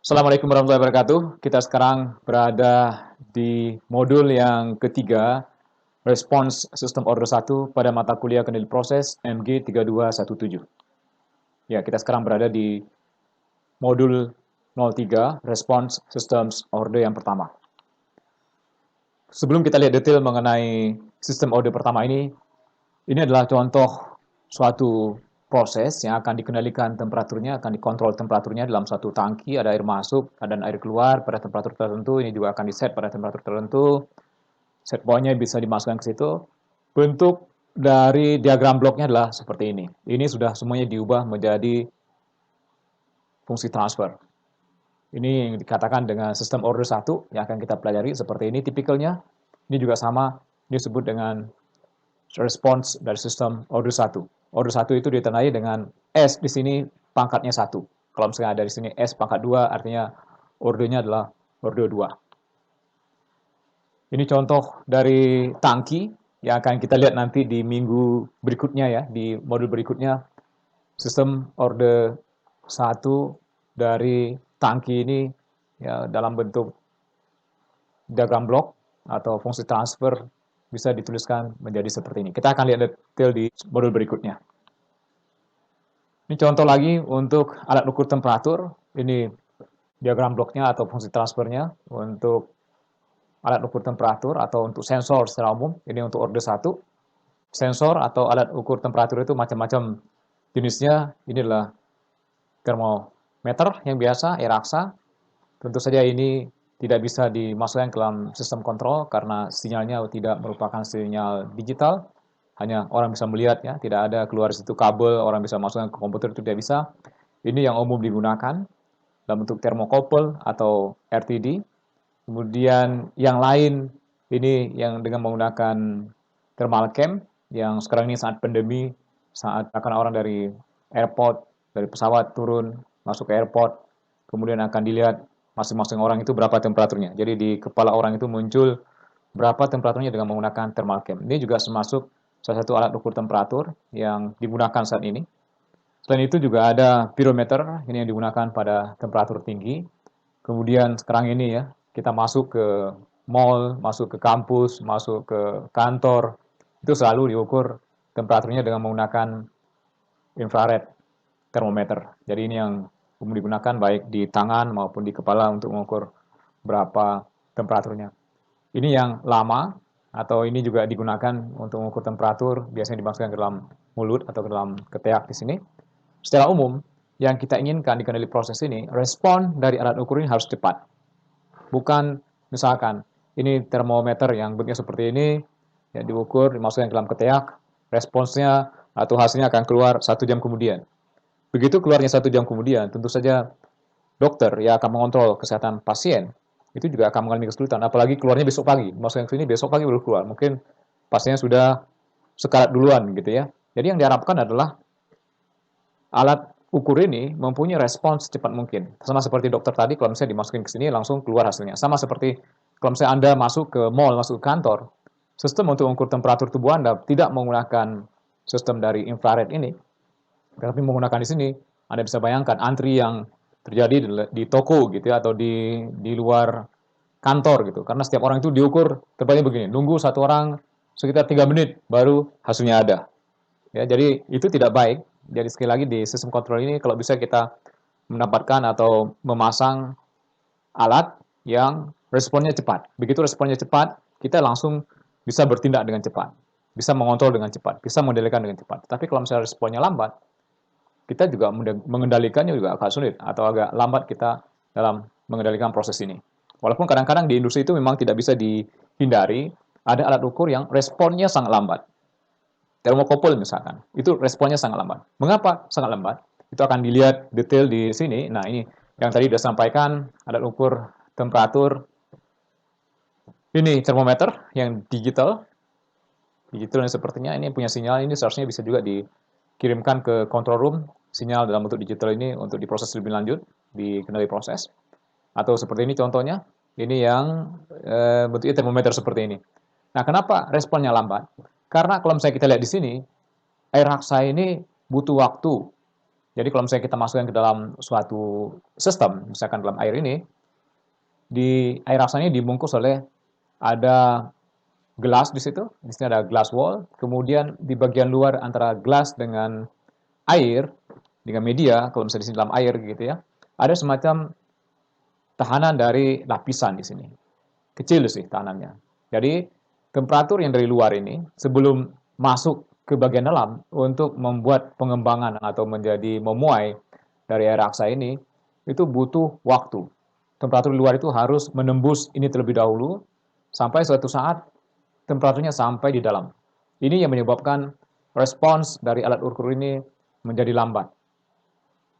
Assalamualaikum warahmatullahi wabarakatuh. Kita sekarang berada di modul yang ketiga, Response System Order 1 pada mata kuliah kendali proses MG 3217. Ya, kita sekarang berada di modul 03, Response Systems Order yang pertama. Sebelum kita lihat detail mengenai sistem order pertama ini adalah contoh suatu proses yang akan dikendalikan temperaturnya, akan dikontrol temperaturnya dalam satu tangki, ada air masuk, ada air keluar pada temperatur tertentu, ini juga akan diset pada temperatur tertentu, set point-nya bisa dimasukkan ke situ. Bentuk dari diagram bloknya adalah seperti ini. Ini sudah semuanya diubah menjadi fungsi transfer. Ini yang dikatakan dengan sistem order 1 yang akan kita pelajari seperti ini tipikalnya. Ini juga sama disebut dengan response dari sistem order 1. Order 1 itu ditandai dengan S di sini pangkatnya 1. Kalau misalnya ada di sini S pangkat 2 artinya ordernya adalah order 2. Ini contoh dari tangki yang akan kita lihat nanti di minggu berikutnya ya, di modul berikutnya. Sistem order 1 dari tangki ini ya, dalam bentuk diagram blok atau fungsi transfer bisa dituliskan menjadi seperti ini. Kita akan lihat detail di modul berikutnya. Ini contoh lagi untuk alat ukur temperatur. Ini diagram bloknya atau fungsi transfernya untuk alat ukur temperatur atau untuk sensor secara umum. Ini untuk order 1. Sensor atau alat ukur temperatur itu macam-macam jenisnya. Ini adalah termometer yang biasa, air raksa. Tentu saja ini tidak bisa dimasukkan ke dalam sistem kontrol karena sinyalnya tidak merupakan sinyal digital. Hanya orang bisa melihat ya, tidak ada keluar situ kabel, orang bisa masukkan ke komputer itu tidak bisa. Ini yang umum digunakan dalam bentuk thermocouple atau RTD. Kemudian yang lain ini yang dengan menggunakan thermal cam yang sekarang ini saat pandemi, saat akan orang dari airport, dari pesawat turun, masuk ke airport, kemudian akan dilihat masing-masing orang itu berapa temperaturnya. Jadi di kepala orang itu muncul berapa temperaturnya dengan menggunakan thermal cam. Ini juga termasuk salah satu alat ukur temperatur yang digunakan saat ini. Selain itu juga ada pirometer, ini yang digunakan pada temperatur tinggi. Kemudian sekarang ini ya, kita masuk ke mall, masuk ke kampus, masuk ke kantor, itu selalu diukur temperaturnya dengan menggunakan infrared thermometer. Jadi ini yang umum digunakan baik di tangan maupun di kepala untuk mengukur berapa temperaturnya. Ini yang lama atau ini juga digunakan untuk mengukur temperatur, biasanya dimasukkan ke dalam mulut atau ke dalam ketiak di sini. Secara umum, yang kita inginkan di kendali proses ini, respon dari alat ukur ini harus cepat. Bukan misalkan ini termometer yang bentuknya seperti ini, ya diukur, dimasukkan ke dalam ketiak, responsnya atau hasilnya akan keluar 1 jam kemudian. Begitu keluarnya 1 jam kemudian, tentu saja dokter yang akan mengontrol kesehatan pasien itu juga akan mengalami kesulitan. Apalagi keluarnya besok pagi, masuk yang sini besok pagi baru keluar. Mungkin pasiennya sudah sekarat duluan gitu ya. Jadi yang diharapkan adalah alat ukur ini mempunyai respons secepat mungkin. Sama seperti dokter tadi, kalau misalnya dimasukin ke sini langsung keluar hasilnya. Sama seperti kalau misalnya Anda masuk ke mall, masuk ke kantor, sistem untuk mengukur temperatur tubuh Anda tidak menggunakan sistem dari infrared ini, tapi menggunakan di sini, Anda bisa bayangkan antri yang terjadi di toko gitu ya, atau di luar kantor gitu. Karena setiap orang itu diukur tempatnya begini, nunggu satu orang sekitar 3 menit baru hasilnya ada. Ya, jadi itu tidak baik. Jadi sekali lagi di sistem kontrol ini kalau bisa kita mendapatkan atau memasang alat yang responnya cepat. Begitu responnya cepat, kita langsung bisa bertindak dengan cepat, bisa mengontrol dengan cepat, bisa mengendalikan dengan cepat. Tapi kalau misalnya responnya lambat, kita juga mengendalikannya juga agak sulit atau agak lambat kita dalam mengendalikan proses ini. Walaupun kadang-kadang di industri itu memang tidak bisa dihindari, ada alat ukur yang responnya sangat lambat. Thermocouple misalkan, itu responnya sangat lambat. Mengapa sangat lambat? Itu akan dilihat detail di sini. Nah, ini yang tadi sudah sampaikan, alat ukur temperatur. Ini termometer yang digital. Digital sepertinya ini punya sinyal, ini seharusnya bisa juga dikirimkan ke control room, sinyal dalam bentuk digital ini untuk diproses lebih lanjut, dikendali proses. Atau seperti ini contohnya, ini yang bentuknya termometer seperti ini. Nah, kenapa responnya lambat? Karena kalau misalnya kita lihat di sini, air raksa ini butuh waktu Jadi kalau misalnya kita masukkan ke dalam suatu sistem, misalkan dalam air ini, di air aksanya dibungkus oleh ada gelas di sini ada glass wall, kemudian di bagian luar antara gelas dengan air, dengan media, kalau misalnya di sini dalam air gitu ya, ada semacam tahanan dari lapisan di sini. Kecil sih tahanannya. Jadi temperatur yang dari luar ini sebelum masuk ke bagian dalam untuk membuat pengembangan atau menjadi memuai dari air aksa ini itu butuh waktu. Temperatur di luar itu harus menembus ini terlebih dahulu sampai suatu saat temperaturnya sampai di dalam. Ini yang menyebabkan respons dari alat ukur ini menjadi lambat.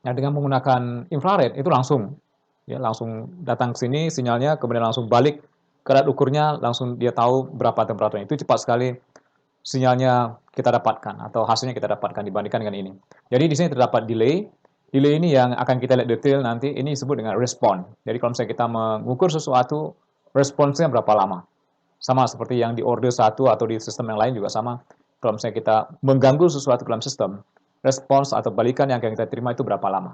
Nah, dengan menggunakan infrared itu langsung langsung datang ke sini sinyalnya, kemudian langsung balik ke alat ukurnya, langsung dia tahu berapa temperaturnya. Itu cepat sekali sinyalnya kita dapatkan atau hasilnya kita dapatkan dibandingkan dengan ini. Jadi di sini terdapat delay. Delay ini yang akan kita lihat detail nanti, ini disebut dengan respon. Jadi kalau misalnya kita mengukur sesuatu, responsnya berapa lama. Sama seperti yang di order satu atau di sistem yang lain juga sama. Kalau misalnya kita mengganggu sesuatu dalam sistem, respons atau balikan yang akan kita terima itu berapa lama.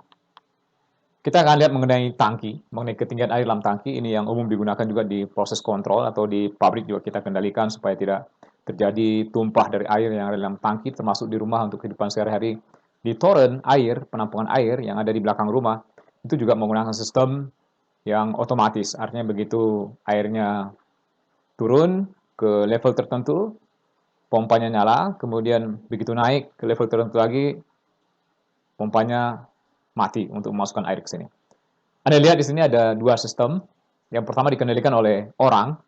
Kita akan lihat mengenai tangki, mengenai ketinggian air dalam tangki. Ini yang umum digunakan juga di proses kontrol atau di pabrik juga kita kendalikan supaya tidak terjadi tumpah dari air yang ada dalam tangki, termasuk di rumah untuk kehidupan sehari-hari. Di toren air, penampungan air yang ada di belakang rumah, itu juga menggunakan sistem yang otomatis. Artinya begitu airnya turun ke level tertentu, pompanya nyala, kemudian begitu naik ke level tertentu lagi, pompanya mati untuk memasukkan air ke sini. Anda lihat di sini ada dua sistem. Yang pertama dikendalikan oleh orang,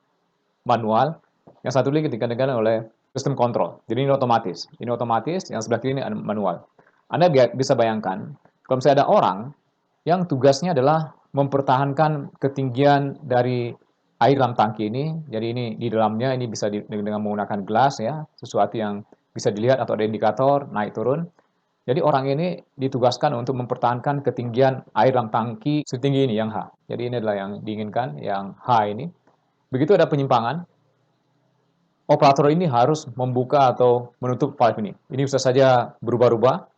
manual. Yang satu lagi dikendalikan oleh sistem kontrol. Jadi ini otomatis. Ini otomatis, yang sebelah kiri ini manual. Anda bisa bayangkan, kalau misalnya ada orang yang tugasnya adalah mempertahankan ketinggian dari air dalam tangki ini. Jadi ini di dalamnya ini bisa dengan menggunakan gelas ya, sesuatu yang bisa dilihat atau ada indikator naik turun. Jadi orang ini ditugaskan untuk mempertahankan ketinggian air dalam tangki setinggi ini yang H. Jadi ini adalah yang diinginkan, yang H ini. Begitu ada penyimpangan, operator ini harus membuka atau menutup valve ini. Ini bisa saja berubah-ubah.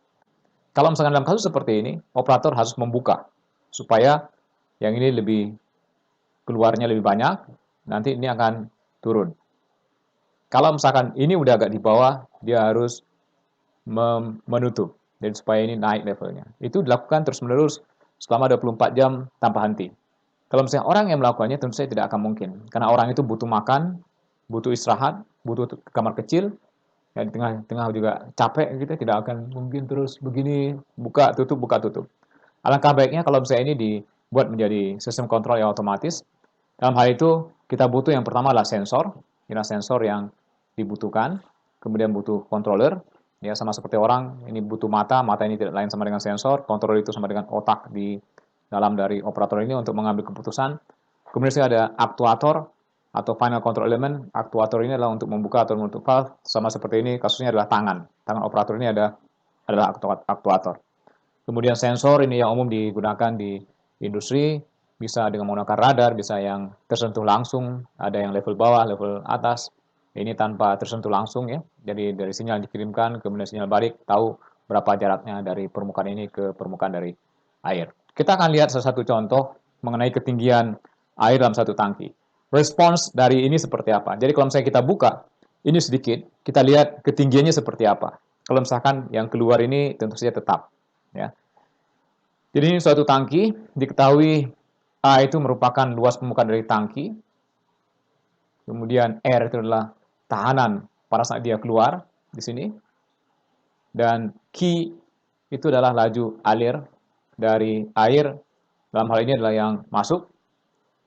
Kalau misalkan dalam kasus seperti ini, operator harus membuka supaya yang ini lebih keluarnya lebih banyak, nanti ini akan turun. Kalau misalkan ini udah agak di bawah, dia harus menutup. Jadi supaya ini naik levelnya. Itu dilakukan terus-menerus selama 24 jam tanpa henti. Kalau misalnya orang yang melakukannya, tentu saja tidak akan mungkin. Karena orang itu butuh makan, butuh istirahat, butuh kamar kecil, ya di tengah-tengah juga capek gitu, tidak akan mungkin terus begini, buka tutup. Alangkah baiknya kalau misalnya ini dibuat menjadi sistem kontrol yang otomatis. Dalam hal itu, kita butuh yang pertama adalah sensor. Ini sensor yang dibutuhkan. Kemudian butuh controller. Ya, sama seperti orang, ini butuh mata. Mata ini tidak lain sama dengan sensor. Controller itu sama dengan otak di dalam dari operator ini untuk mengambil keputusan. Kemudian ada aktuator atau final control element. Aktuator ini adalah untuk membuka atau menutup valve. Sama seperti ini, kasusnya adalah tangan. Tangan operator ini adalah aktuator. Kemudian sensor ini yang umum digunakan di industri, bisa dengan menggunakan radar, bisa yang tersentuh langsung, ada yang level bawah, level atas. Ini tanpa tersentuh langsung ya. Jadi dari sinyal dikirimkan, kemudian sinyal balik, tahu berapa jaraknya dari permukaan ini ke permukaan dari air. Kita akan lihat salah satu contoh mengenai ketinggian air dalam satu tangki. Respons dari ini seperti apa? Jadi kalau misalnya kita buka, ini sedikit, kita lihat ketinggiannya seperti apa. Kalau misalkan yang keluar ini tentu saja tetap. Ya. Jadi ini suatu tangki, diketahui A itu merupakan luas permukaan dari tangki, kemudian R itu adalah tahanan pada saat dia keluar di sini, dan Q itu adalah laju alir dari air, dalam hal ini adalah yang masuk,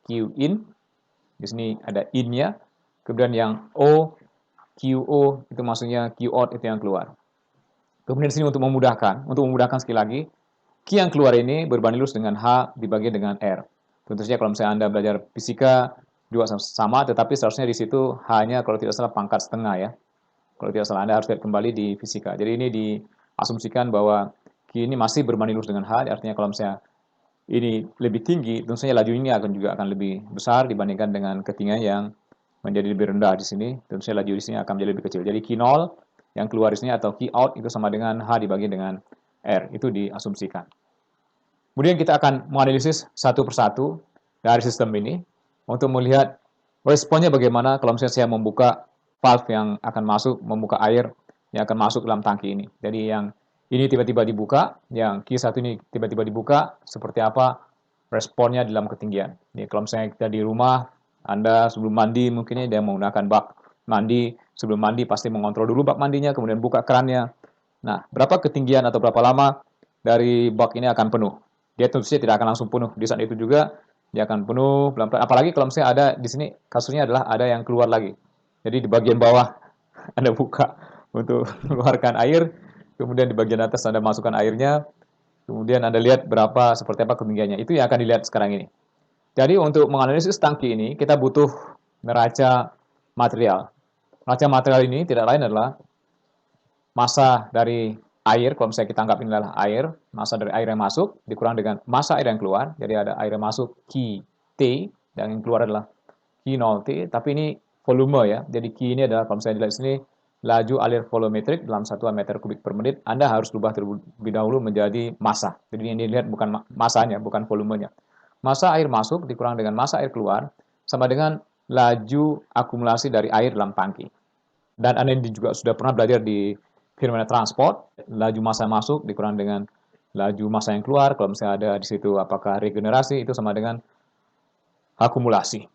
Q in, di sini ada in-nya, kemudian yang O, QO itu maksudnya Q out itu yang keluar. Kemudian di sini untuk memudahkan sekali lagi, Q yang keluar ini berbanding lurus dengan H dibagi dengan R. Tentu saja kalau misalnya Anda belajar fisika juga sama, tetapi seharusnya di situ hanya kalau tidak salah pangkat setengah ya. Kalau tidak salah Anda harus lihat kembali di fisika. Jadi ini diasumsikan bahwa Q ini masih berbanding lurus dengan H, artinya kalau misalnya ini lebih tinggi, tentu saja laju ini juga akan lebih besar dibandingkan dengan ketinggian yang menjadi lebih rendah di sini. Tentu saja laju di sini akan menjadi lebih kecil. Jadi Q0 yang keluar di sini atau Q out itu sama dengan H dibagi dengan R. Itu diasumsikan. Kemudian kita akan menganalisis satu persatu dari sistem ini untuk melihat responnya bagaimana kalau misalnya saya membuka valve yang akan masuk, membuka air yang akan masuk dalam tangki ini. Jadi yang ini tiba-tiba dibuka, yang Q1 ini tiba-tiba dibuka, seperti apa responnya dalam ketinggian. Ini kalau misalnya kita di rumah, Anda sebelum mandi mungkin dia menggunakan bak mandi, sebelum mandi pasti mengontrol dulu bak mandinya, kemudian buka kerannya. Nah, berapa ketinggian atau berapa lama dari bak ini akan penuh. Dia tentu saja tidak akan langsung penuh. Di saat itu juga dia akan penuh pelan-pelan. Apalagi kalau misalnya ada di sini kasusnya adalah ada yang keluar lagi. Jadi di bagian bawah Anda buka untuk mengeluarkan air, kemudian di bagian atas Anda masukkan airnya, kemudian Anda lihat berapa seperti apa ketinggiannya. Itu yang akan dilihat sekarang ini. Jadi untuk menganalisis tangki ini kita butuh neraca material. Neraca material ini tidak lain adalah massa dari air, kalau misalnya kita anggap ini adalah air, massa dari air yang masuk dikurang dengan massa air yang keluar. Jadi ada air yang masuk Q T dan yang keluar adalah Q0T, tapi ini volume ya. Jadi Q ini adalah kalau misalnya dilihat di sini laju alir volumetrik dalam satuan meter kubik per menit. Anda harus ubah terlebih dahulu menjadi massa. Jadi yang dilihat bukan massanya, bukan volumenya. Massa air masuk dikurang dengan massa air keluar sama dengan laju akumulasi dari air dalam tangki. Dan Anda juga sudah pernah belajar di fenomena transport, laju massa masuk dikurang dengan laju massa yang keluar. Kalau misalnya ada di situ apakah regenerasi, itu sama dengan akumulasi.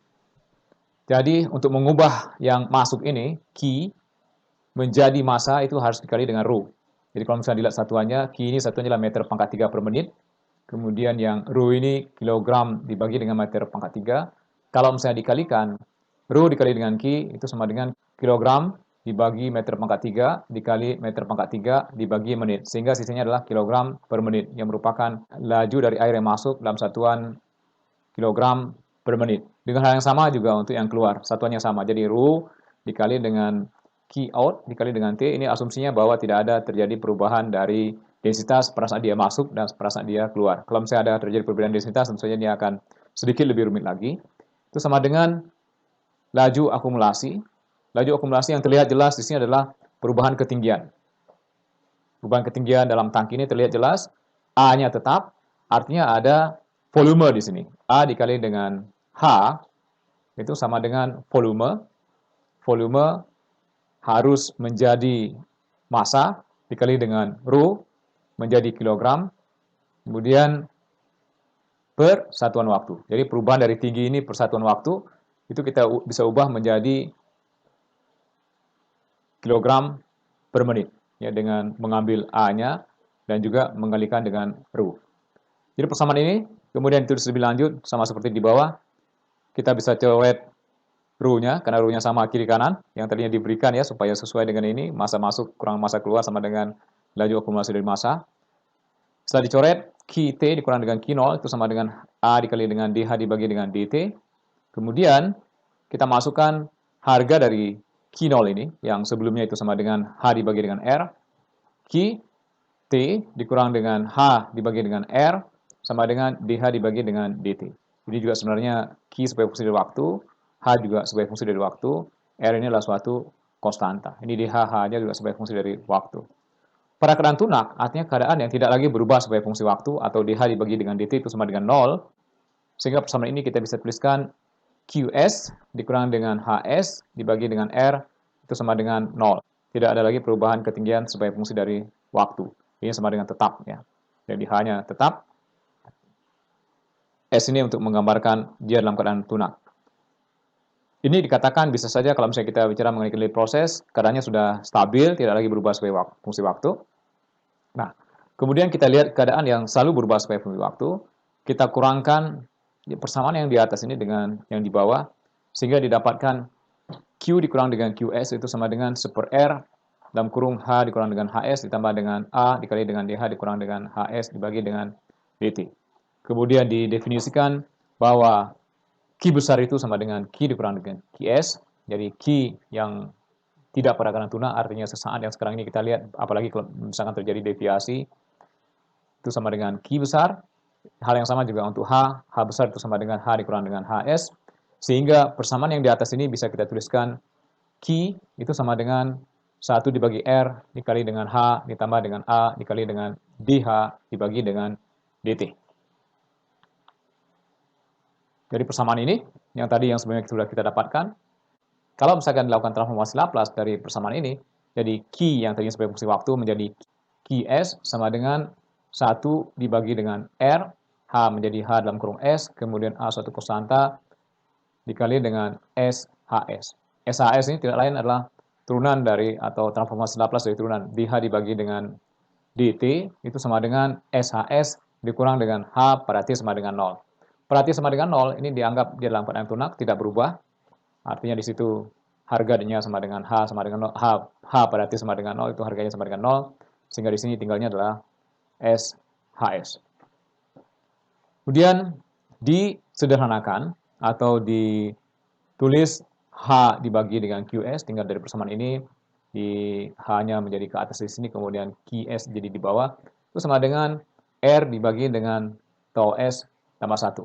Jadi untuk mengubah yang masuk ini, Q menjadi massa itu harus dikali dengan rho. Jadi kalau misalnya dilihat satuannya, Q ini satuannya adalah meter pangkat 3 per menit. Kemudian yang rho ini kilogram dibagi dengan meter pangkat 3. Kalau misalnya dikalikan, rho dikali dengan Q itu sama dengan kilogram dibagi meter pangkat 3 dikali meter pangkat 3 dibagi menit. Sehingga sisanya adalah kilogram per menit yang merupakan laju dari air yang masuk dalam satuan kilogram per menit. Dengan hal yang sama juga untuk yang keluar, satuannya sama. Jadi rho dikali dengan Q out dikali dengan T, ini asumsinya bahwa tidak ada terjadi perubahan dari densitas pada saat dia masuk dan pada saat dia keluar. Kalau misalnya ada terjadi perbedaan densitas, tentu saja dia akan sedikit lebih rumit lagi. Itu sama dengan laju akumulasi. Laju akumulasi yang terlihat jelas di sini adalah perubahan ketinggian. Perubahan ketinggian dalam tangki ini terlihat jelas. A-nya tetap, artinya ada volume di sini. A dikali dengan H, itu sama dengan volume. Volume harus menjadi massa, dikali dengan rho, menjadi kilogram, kemudian per satuan waktu. Jadi perubahan dari tinggi ini per satuan waktu, itu kita bisa ubah menjadi kilogram per menit ya dengan mengambil A-nya dan juga mengalikan dengan rho. Jadi persamaan ini kemudian ditulis lebih lanjut sama seperti di bawah. Kita bisa coret rho-nya karena rho-nya sama kiri kanan yang tadinya diberikan ya supaya sesuai dengan ini, massa masuk kurang massa keluar sama dengan laju akumulasi dari massa. Setelah dicoret, Q_T dikurang dengan Q0 itu sama dengan A dikali dengan DH dibagi dengan DT. Kemudian kita masukkan harga dari Q0 ini, yang sebelumnya itu sama dengan H dibagi dengan R. Q, T dikurang dengan H dibagi dengan R, sama dengan DH dibagi dengan DT. Ini juga sebenarnya Q sebagai fungsi dari waktu, H juga sebagai fungsi dari waktu, R ini adalah suatu konstanta. Ini DH, H-nya juga sebagai fungsi dari waktu. Pada keadaan tunak, artinya keadaan yang tidak lagi berubah sebagai fungsi waktu, atau DH dibagi dengan DT itu sama dengan 0, sehingga persamaan ini kita bisa tuliskan QS dikurang dengan HS dibagi dengan R itu sama dengan 0. Tidak ada lagi perubahan ketinggian sebagai fungsi dari waktu. Ini sama dengan tetap ya. Jadi H-nya tetap. S ini untuk menggambarkan dia dalam keadaan tunak. Ini dikatakan bisa saja kalau misalnya kita bicara mengenai kendali proses, keadaannya sudah stabil, tidak lagi berubah sebagai fungsi waktu. Nah, kemudian kita lihat keadaan yang selalu berubah sebagai fungsi waktu, kita kurangkan persamaan yang di atas ini dengan yang di bawah, sehingga didapatkan Q dikurang dengan QS itu sama dengan 1 per R dalam kurung H dikurang dengan HS ditambah dengan A dikali dengan DH dikurang dengan HS dibagi dengan DT. Kemudian didefinisikan bahwa Q besar itu sama dengan Q dikurang dengan QS. Jadi Q yang tidak pada keadaan tunak artinya sesaat yang sekarang ini kita lihat, apalagi kalau misalkan terjadi deviasi, itu sama dengan Q besar. Hal yang sama juga untuk H. H besar itu sama dengan H dikurang dengan HS. Sehingga persamaan yang di atas ini bisa kita tuliskan Q itu sama dengan 1 dibagi R dikali dengan H ditambah dengan A dikali dengan DH dibagi dengan DT. Jadi persamaan ini, yang tadi yang sebenarnya sudah kita dapatkan, kalau misalkan dilakukan transformasi Laplace dari persamaan ini, jadi Q yang tadinya sebagai fungsi waktu menjadi Qs sama dengan 1 dibagi dengan R, H menjadi H dalam kurung S, kemudian A suatu konstanta dikali dengan SHS. SHS ini tidak lain adalah turunan dari atau transformasi Laplace dari turunan DH dibagi dengan DT itu sama dengan SHS dikurang dengan H pada T sama dengan 0. Pada T sama dengan 0 ini dianggap dia dalam keadaan tunak, tidak berubah. Artinya di situ harganya sama dengan H sama dengan 0, H pada T sama dengan 0 itu harganya sama dengan 0, sehingga di sini tinggalnya adalah SHS. Kemudian disederhanakan atau ditulis H dibagi dengan QS, tinggal dari persamaan ini di H-nya menjadi ke atas di sini, kemudian QS jadi di bawah, itu sama dengan R dibagi dengan tau S tambah 1.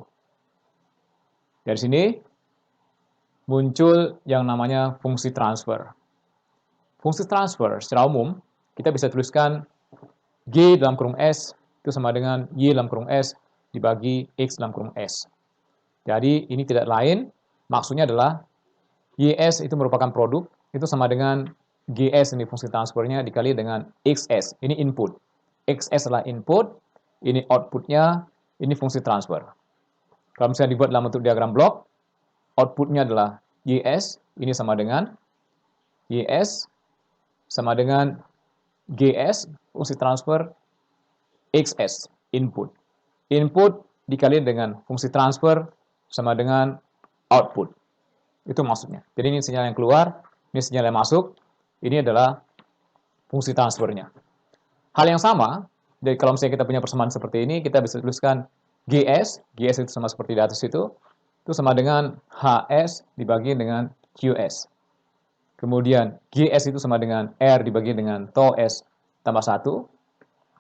Dari sini muncul yang namanya fungsi transfer. Fungsi transfer secara umum kita bisa tuliskan G dalam kurung S itu sama dengan Y dalam kurung S dibagi X dalam kurung S. Jadi ini tidak lain, maksudnya adalah YS itu merupakan produk, itu sama dengan GS ini fungsi transfernya dikali dengan XS, ini input. XS adalah input, ini outputnya, ini fungsi transfer. Kalau misalnya dibuat dalam bentuk diagram blok, outputnya adalah YS, ini sama dengan YS, sama dengan GS, fungsi transfer, XS, input. Input dikali dengan fungsi transfer sama dengan output. Itu maksudnya. Jadi ini sinyal yang keluar, ini sinyal yang masuk, ini adalah fungsi transfernya. Hal yang sama, jadi kalau misalnya kita punya persamaan seperti ini, kita bisa tuliskan GS itu sama seperti di atas itu sama dengan HS dibagi dengan QS. Kemudian GS itu sama dengan R dibagi dengan tau S tambah 1,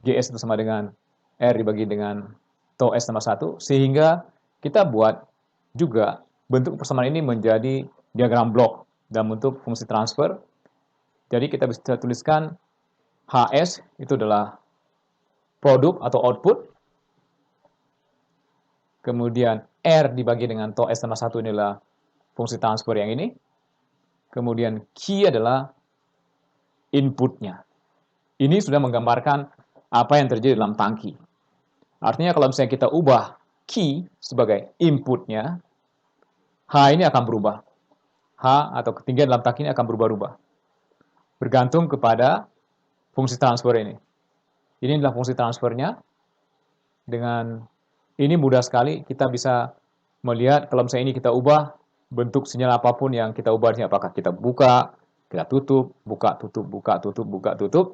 GS itu sama dengan R dibagi dengan tau S tambah 1, sehingga kita buat juga bentuk persamaan ini menjadi diagram blok dalam bentuk fungsi transfer. Jadi kita bisa tuliskan HS itu adalah produk atau output. Kemudian R dibagi dengan tau S tambah 1 inilah fungsi transfer yang ini. Kemudian Q adalah inputnya. Ini sudah menggambarkan apa yang terjadi dalam tangki. Artinya kalau misalnya kita ubah Q sebagai inputnya, H ini akan berubah. H atau ketinggian dalam tangki ini akan berubah-ubah. Bergantung kepada fungsi transfer ini. Ini adalah fungsi transfernya. Dengan ini mudah sekali kita bisa melihat kalau misalnya ini kita ubah bentuk sinyal apapun yang kita ubah, apakah kita buka, kita tutup, buka, tutup, buka, tutup, buka, tutup,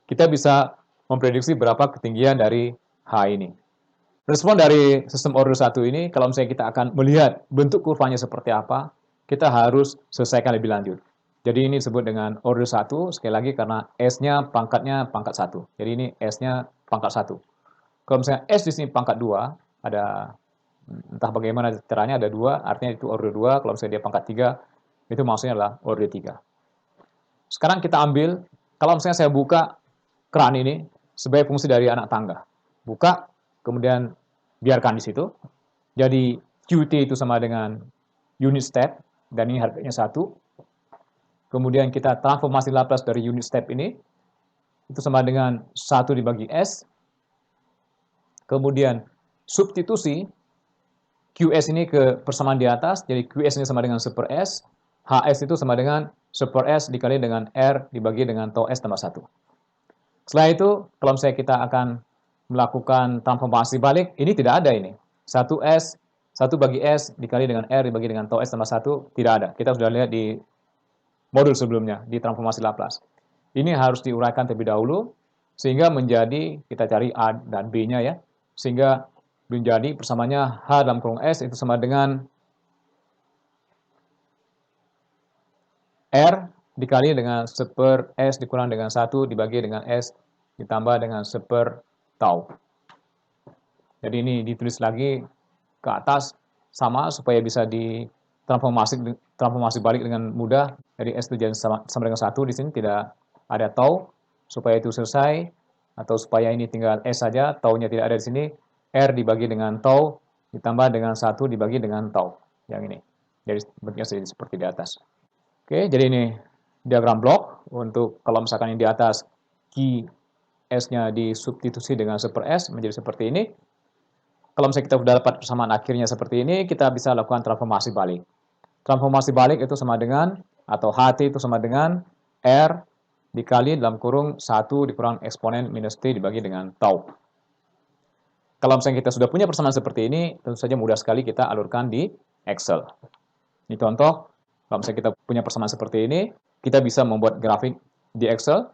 kita bisa memprediksi berapa ketinggian dari H ini. Respon dari sistem order 1 ini, kalau misalnya kita akan melihat bentuk kurvanya seperti apa, kita harus selesaikan lebih lanjut. Jadi ini disebut dengan order 1, sekali lagi karena S-nya pangkatnya pangkat 1. Jadi ini S-nya pangkat 1. Kalau misalnya S di sini pangkat 2, ada entah bagaimana caranya ada 2, artinya itu order 2. Kalau misalnya dia pangkat 3, itu maksudnya adalah order 3. Sekarang kita ambil, kalau misalnya saya buka keran ini sebagai fungsi dari anak tangga. Buka, kemudian biarkan di situ. Jadi QT itu sama dengan unit step, dan ini harganya 1. Kemudian kita transformasi Laplace dari unit step ini, itu sama dengan 1 dibagi S. Kemudian substitusi QS ini ke persamaan di atas, jadi QS ini sama dengan 1 per S, HS itu sama dengan 1 per S dikali dengan R dibagi dengan tau S tambah 1. Setelah itu, kalau misalnya kita akan melakukan transformasi balik, ini tidak ada ini. 1S, 1 bagi S dikali dengan R dibagi dengan tau S tambah 1, tidak ada. Kita sudah lihat di modul sebelumnya, di transformasi Laplace. Ini harus diuraikan terlebih dahulu, sehingga menjadi, kita cari A dan B-nya ya, sehingga menjadi persamaannya H dalam kurung S itu sama dengan R dikali dengan 1 per S dikurang dengan 1 dibagi dengan S ditambah dengan 1 per tau. Jadi ini ditulis lagi ke atas sama supaya bisa ditransformasi balik dengan mudah. Jadi S itu jadi sama dengan 1 di sini, tidak ada tau, supaya itu selesai, atau supaya ini tinggal S saja, taunya tidak ada di sini, R dibagi dengan tau, ditambah dengan 1 dibagi dengan tau. Yang ini. Jadi bentuknya seperti di atas. Oke, jadi ini diagram blok untuk kalau misalkan yang di atas key S-nya disubstitusi dengan super S menjadi seperti ini. Kalau misalnya kita sudah dapat persamaan akhirnya seperti ini, kita bisa lakukan transformasi balik. Transformasi balik itu sama dengan, atau HT itu sama dengan R dikali dalam kurung 1 dikurang eksponen minus T dibagi dengan tau. Kalau misalnya kita sudah punya persamaan seperti ini, tentu saja mudah sekali kita alurkan di Excel. Ini contoh, kalau misalnya kita punya persamaan seperti ini, kita bisa membuat grafik di Excel.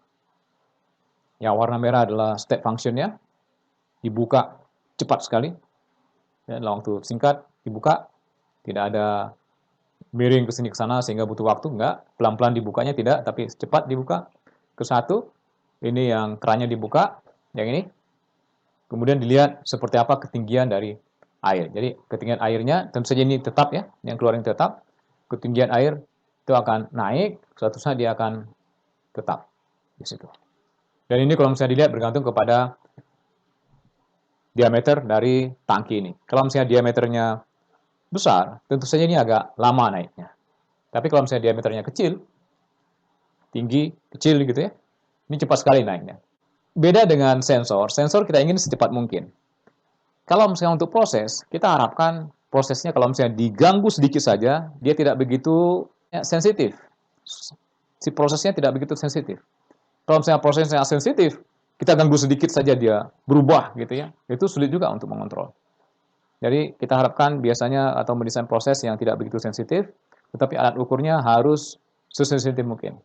Yang warna merah adalah step function-nya, dibuka cepat sekali. Ya, dalam waktu singkat dibuka, tidak ada miring ke sini ke sana sehingga butuh waktu, enggak. Pelan-pelan dibukanya tidak, tapi cepat dibuka. Ke satu, ini yang kerannya dibuka, yang ini. Kemudian dilihat seperti apa ketinggian dari air. Jadi ketinggian airnya, tentu saja ini tetap ya, yang keluar ini tetap. Ketinggian air itu akan naik, suatu saat dia akan tetap di situ. Dan ini kalau misalnya dilihat bergantung kepada diameter dari tangki ini. Kalau misalnya diameternya besar, tentu saja ini agak lama naiknya. Tapi kalau misalnya diameternya kecil, tinggi, kecil gitu ya, ini cepat sekali naiknya. Beda dengan sensor, sensor kita ingin secepat mungkin. Kalau misalnya untuk proses, kita harapkan prosesnya kalau misalnya diganggu sedikit saja, dia tidak begitu sensitif. Si prosesnya tidak begitu sensitif. Kalau misalnya prosesnya sensitif, kita ganggu sedikit saja dia berubah gitu ya, itu sulit juga untuk mengontrol. Jadi kita harapkan biasanya atau mendesain proses yang tidak begitu sensitif, tetapi alat ukurnya harus sesensitif mungkin.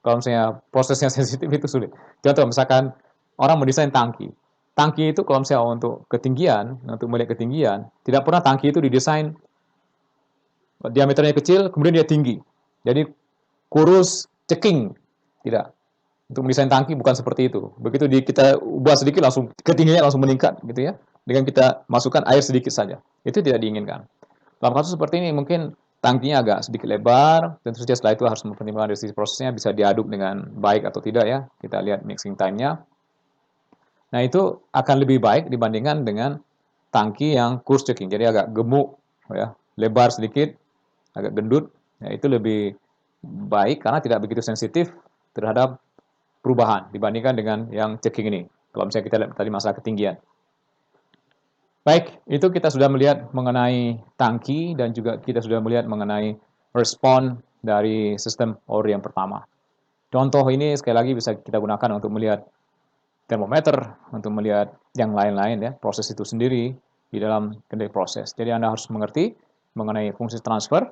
Kalau misalnya prosesnya sensitif itu sulit. Contoh misalkan orang mendesain tangki. Tangki itu kalau misalnya untuk ketinggian, untuk melihat ketinggian, tidak pernah tangki itu didesain diameternya kecil, kemudian dia tinggi. Jadi kurus, ceking. Tidak. Untuk mendesain tangki bukan seperti itu. Begitu kita ubah sedikit langsung ketinggiannya langsung meningkat gitu ya. Dengan kita masukkan air sedikit saja. Itu tidak diinginkan. Dalam kasus seperti ini mungkin tangkinya agak sedikit lebar, tentu saja setelah itu harus mempertimbangkan dari sisi prosesnya bisa diaduk dengan baik atau tidak ya. Kita lihat mixing time-nya. Nah, itu akan lebih baik dibandingkan dengan tangki yang coarse checking. Jadi agak gemuk ya, lebar sedikit, agak gendut. Ya, itu lebih baik karena tidak begitu sensitif terhadap perubahan dibandingkan dengan yang checking ini. Kalau misalnya kita lihat tadi masalah ketinggian. Baik, itu kita sudah melihat mengenai tangki dan juga kita sudah melihat mengenai respon dari sistem OR yang pertama. Contoh ini sekali lagi bisa kita gunakan untuk melihat termometer, untuk melihat yang lain-lain ya, proses itu sendiri di dalam kendali proses. Jadi Anda harus mengerti mengenai fungsi transfer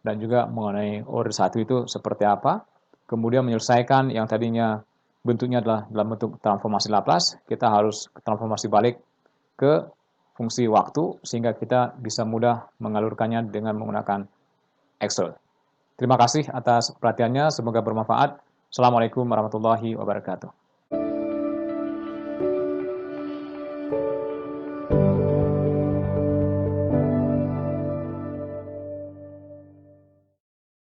dan juga mengenai order 1 itu seperti apa. Kemudian menyelesaikan yang tadinya bentuknya adalah dalam bentuk transformasi Laplace, kita harus transformasi balik ke fungsi waktu sehingga kita bisa mudah mengalurkannya dengan menggunakan Excel. Terima kasih atas perhatiannya, semoga bermanfaat. Assalamualaikum warahmatullahi wabarakatuh.